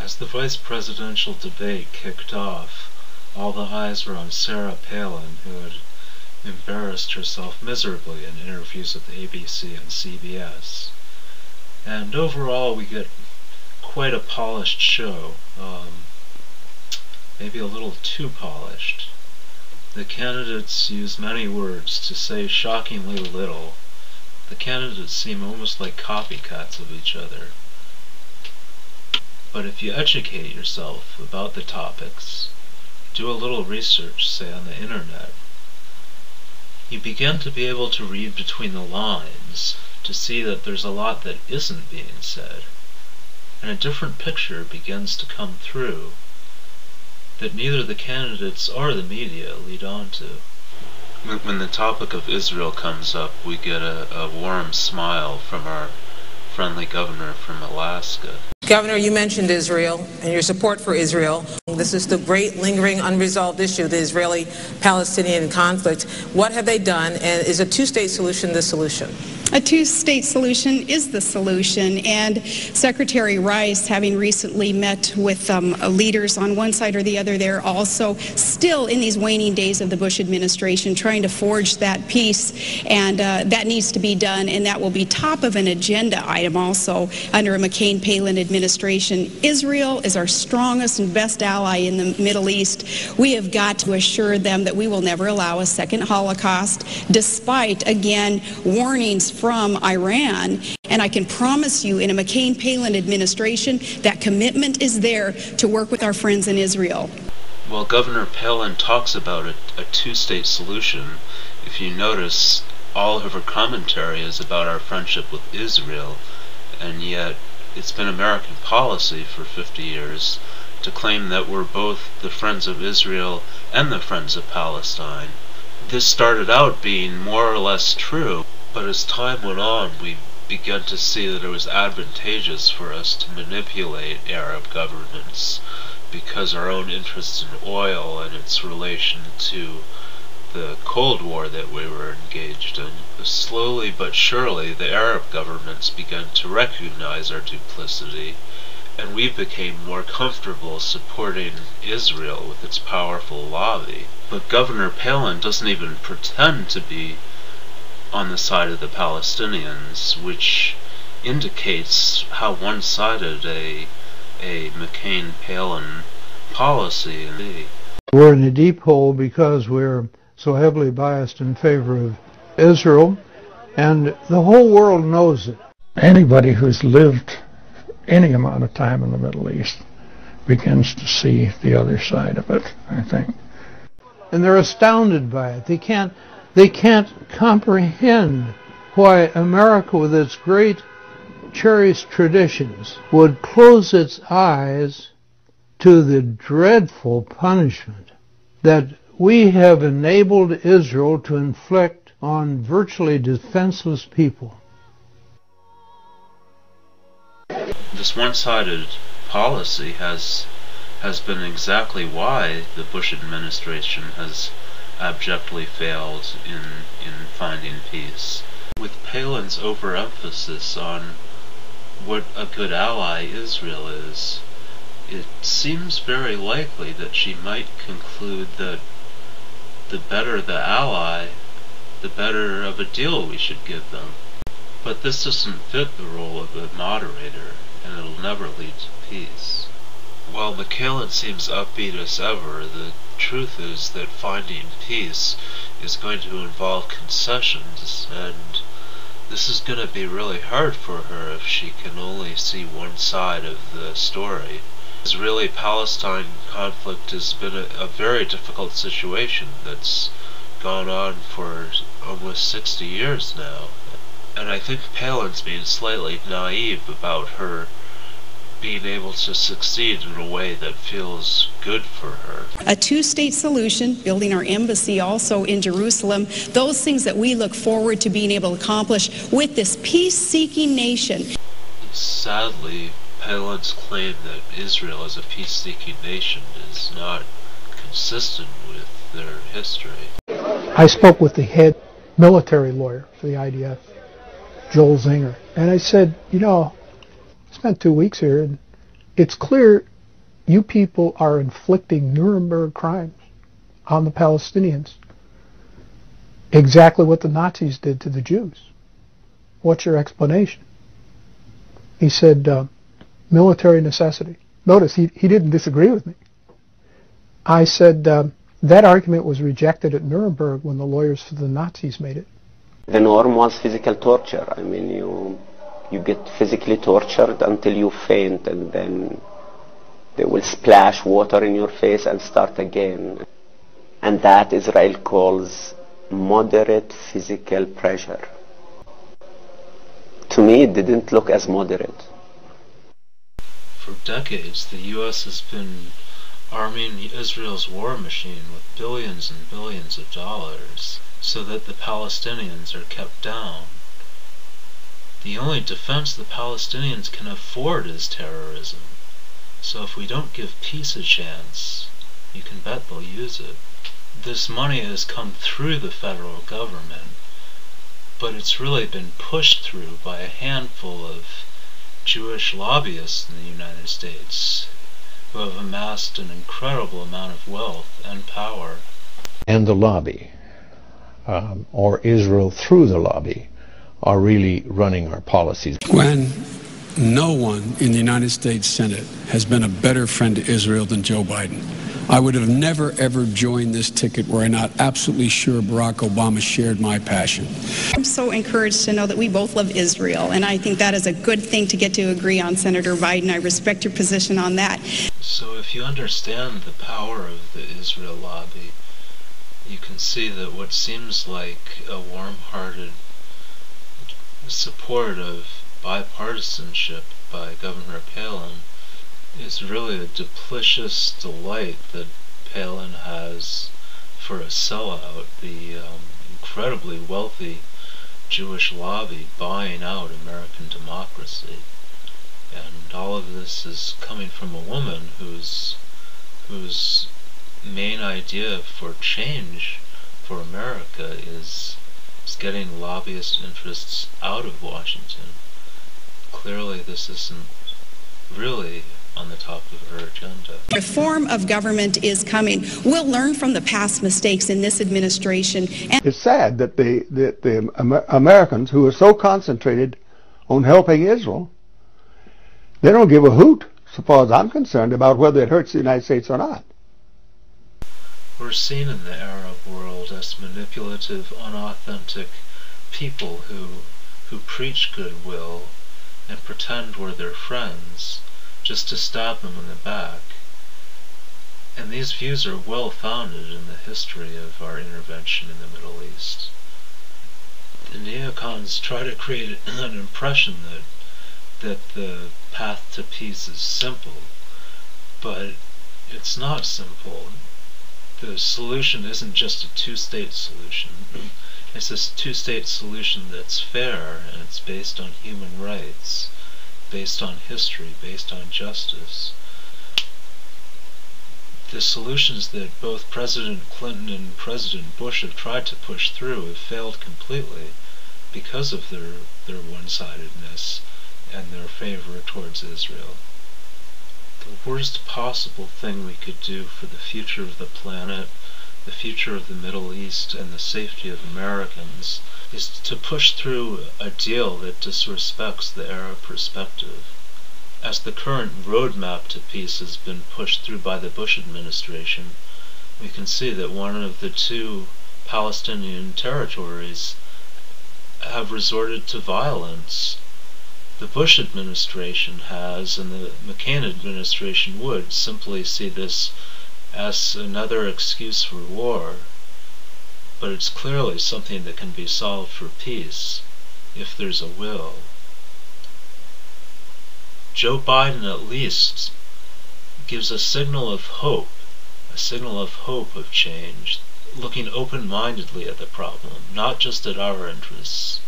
As the vice presidential debate kicked off, all the eyes were on Sarah Palin, who had embarrassed herself miserably in interviews with ABC and CBS. And overall, we get quite a polished show, maybe a little too polished. The candidates use many words to say shockingly little. The candidates seem almost like copycats of each other. But if you educate yourself about the topics, do a little research, say on the internet, you begin to be able to read between the lines, to see that there's a lot that isn't being said, and a different picture begins to come through that neither the candidates or the media lead on to. When the topic of Israel comes up, we get a warm smile from our friendly governor from Alaska. Governor, you mentioned Israel and your support for Israel. This is the great lingering unresolved issue, the Israeli-Palestinian conflict. What have they done, and is a two-state solution the solution? A two-state solution is the solution, and Secretary Rice, having recently met with leaders on one side or the other, they're also still in these waning days of the Bush administration trying to forge that peace, and that needs to be done, and that will be top of an agenda item also under a McCain-Palin administration. Israel is our strongest and best ally in the Middle East. We have got to assure them that we will never allow a second Holocaust, despite, again, warnings from Iran. And I can promise you, in a McCain-Palin administration, that commitment is there to work with our friends in Israel. Well, Governor Palin talks about a two-state solution. If you notice, all of her commentary is about our friendship with Israel, and yet it's been American policy for 50 years to claim that we're both the friends of Israel and the friends of Palestine. This started out being more or less true, but as time went on, we began to see that it was advantageous for us to manipulate Arab governments because our own interest in oil and its relation to the Cold War that we were engaged in. Slowly but surely, the Arab governments began to recognize our duplicity, and we became more comfortable supporting Israel with its powerful lobby. But Governor Palin doesn't even pretend to be on the side of the Palestinians, which indicates how one-sided a McCain-Palin policy is. We're in a deep hole because we're so heavily biased in favor of Israel, and the whole world knows it. Anybody who's lived any amount of time in the Middle East begins to see the other side of it, I think. And they're astounded by it. They can't comprehend why America, with its great cherished traditions, would close its eyes to the dreadful punishment that we have enabled Israel to inflict on virtually defenseless people. This one-sided policy has been exactly why the Bush administration has abjectly failed in finding peace. With Palin's overemphasis on what a good ally Israel is, it seems very likely that she might conclude that the better the ally, the better of a deal we should give them. But this doesn't fit the role of a moderator, and it'll never lead to peace. While McCallan seems upbeat as ever, the truth is that finding peace is going to involve concessions, and this is going to be really hard for her if she can only see one side of the story. The Israeli-Palestine conflict has been a very difficult situation that's gone on for almost 60 years now, and I think Palin's being slightly naive about her being able to succeed in a way that feels good for her. A two-state solution, building our embassy also in Jerusalem, those things that we look forward to being able to accomplish with this peace-seeking nation. Sadly, Palin's claim that Israel is a peace-seeking nation is not consistent with their history. I spoke with the head military lawyer for the IDF, Joel Zinger, and I said, you know, I spent 2 weeks here, and it's clear you people are inflicting Nuremberg crimes on the Palestinians. Exactly what the Nazis did to the Jews. What's your explanation? He said, military necessity. Notice, he didn't disagree with me. I said, that argument was rejected at Nuremberg when the lawyers for the Nazis made it. The norm was physical torture. I mean, you get physically tortured until you faint, and then they will splash water in your face and start again. And that Israel calls moderate physical pressure. To me, it didn't look as moderate. For decades, the U.S. has been arming Israel's war machine with billions and billions of dollars so that the Palestinians are kept down. The only defense the Palestinians can afford is terrorism. So if we don't give peace a chance, you can bet they'll use it. This money has come through the federal government, but it's really been pushed through by a handful of Jewish lobbyists in the United States who have amassed an incredible amount of wealth and power. And the lobby, or Israel through the lobby, are really running our policies. When no one in the United States Senate has been a better friend to Israel than Joe Biden. I would have never, ever joined this ticket were I not absolutely sure Barack Obama shared my passion. I'm so encouraged to know that we both love Israel, and I think that is a good thing to get to agree on, Senator Biden. I respect your position on that. So if you understand the power of the Israel lobby, you can see that what seems like a warm-hearted support of bipartisanship by Governor Palin is really a duplicitous delight that Palin has for a sellout, the incredibly wealthy Jewish lobby buying out American democracy. And all of this is coming from a woman whose main idea for change for America is getting lobbyist interests out of Washington. Clearly this isn't really on the top of her agenda. Reform of government is coming. We'll learn from the past mistakes in this administration. And it's sad that the Americans who are so concentrated on helping Israel, they don't give a hoot, so far as I'm concerned, about whether it hurts the United States or not. We're seen in the Arab world as manipulative, unauthentic people who preach goodwill and pretend we're their friends just to stab them in the back. And these views are well founded in the history of our intervention in the Middle East. The neocons try to create an impression that the path to peace is simple, but it's not simple. The solution isn't just a two-state solution. It's a two-state solution that's fair, and it's based on human rights, based on history, based on justice. The solutions that both President Clinton and President Bush have tried to push through have failed completely because of their one-sidedness and their favor towards Israel. The worst possible thing we could do for the future of the planet, the future of the Middle East, and the safety of Americans is to push through a deal that disrespects the Arab perspective. As the current roadmap to peace has been pushed through by the Bush administration, we can see that one of the two Palestinian territories have resorted to violence. The Bush administration has, and the McCain administration would, simply see this as another excuse for war. But it's clearly something that can be solved for peace, if there's a will. Joe Biden at least gives a signal of hope of change, looking open-mindedly at the problem, not just at our interests,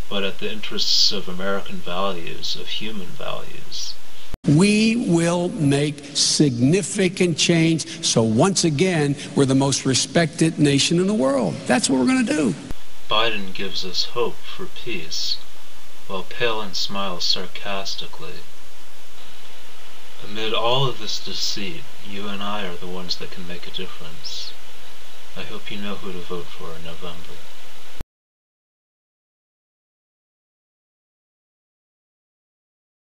but at the interests of American values, of human values. We will make significant change, so once again, we're the most respected nation in the world. That's what we're going to do. Biden gives us hope for peace, while Palin smiles sarcastically. Amid all of this deceit, you and I are the ones that can make a difference. I hope you know who to vote for in November.